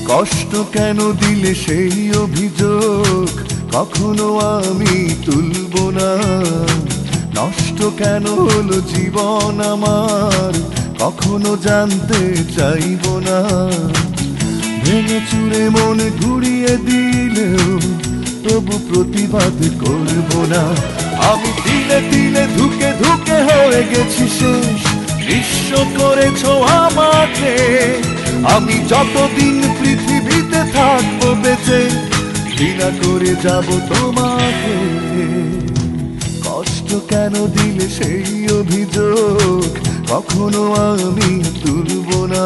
কষ্ট কেন দিলে সেই অভিযোগ কখনো আমি তুলব না। নষ্ট কেন হলো জীবন আমার কখনো জানতে চাইব না। ভেঙে চুরে মন ঘুরিয়ে দিলেও তবু প্রতিবাদ করব না। আমি দিলে দিলে ধুকে ধুকে হয়ে গেছি শেষ, নিঃস্ব করেছ আমাকে। আমি যতদিন পৃথিবীতে থাকবো বেঁচে ঘৃণা করে যাব তোমাকে। কষ্ট কেন দিলে সেই অভিযোগ কখনো আমি তুলব না।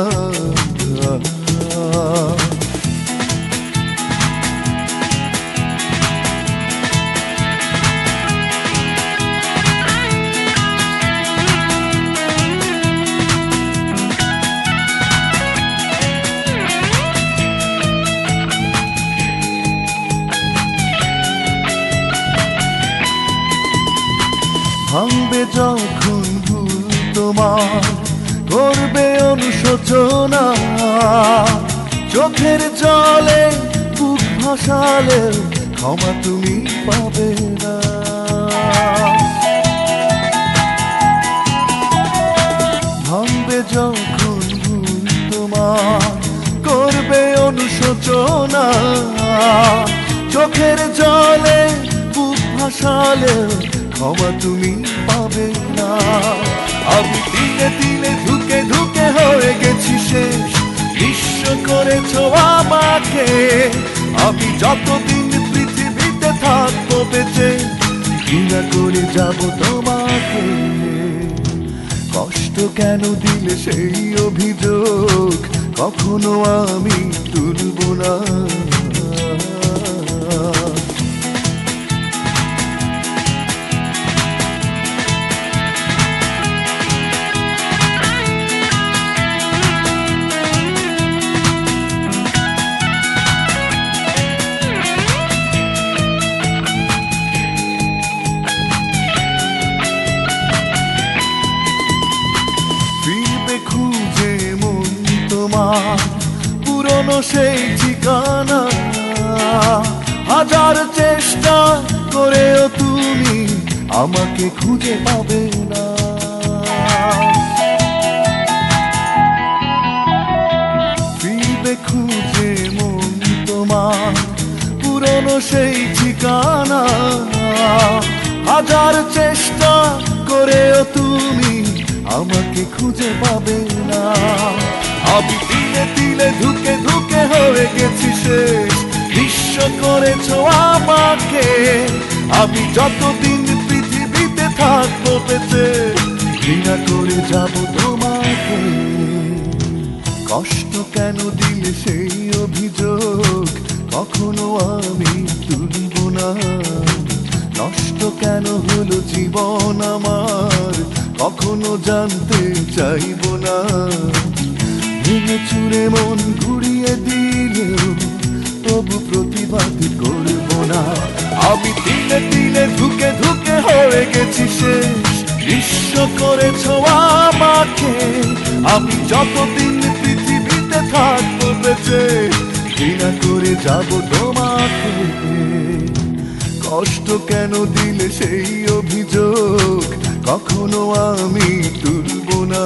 ভাঙবে যখন ভুল তোমার করবে অনুশোচনা। চোখের জলে বুক ভাসালে ক্ষমা তুমি পাবে না। ভাঙবে যখন ভুল তোমার করবে অনুশোচনা। চোখের জলে বুক ভাসালে ক্ষমা তুমি পাবে না। আমি দিলে দিলে ধুকে ধুকে হয়ে গেছি শেষ, নিঃস্ব করেছ আমাকে। আমি যতদিন পৃথিবীতে থাকবো বেঁচে ঘৃণা করে যাব তোমাকে। কষ্ট কেন দিলে সেই অভিযোগ কখনো আমি তুলব না। খুঁজে মন তোমার পুরনো সেই ঠিকানা। হাজার চেষ্টা করেও তুমি আমাকে খুঁজে পাবে না। ফিরবে খুঁজে মন তোমার পুরনো সেই ঠিকানা। হাজার চেষ্টা করেও তুমি আমাকে খুঁজে পাবে না। আমি দিলে দিলে ধুকে ধুকে হয়ে গেছি শেষ, নিঃস্ব করেছ আমাকে। আমি যতদিন পৃথিবীতে থাকবো বেঁচে ঘৃণা করে যাব তোমাকে। কষ্ট কেন দিলে সেই অভিযোগ কখনো আমি তুলব না। নষ্ট কেন হলো জীবন আমার কখনো জানতে চাইব না। ভেঙে চুরে মন ঘুরিয়ে দিলেও তবু প্রতিবাদ করব না। আমি দিলে দিলে ধুকে ধুকে হয়ে গেছি শেষ, নিঃস্ব করেছ আমাকে। আমি যতদিন পৃথিবীতে থাকবো বেঁচে ঘৃণা করে যাব তোমাকে। কষ্ট কেন দিলে সেই অভিযোগ কখনো আমি তুলব না।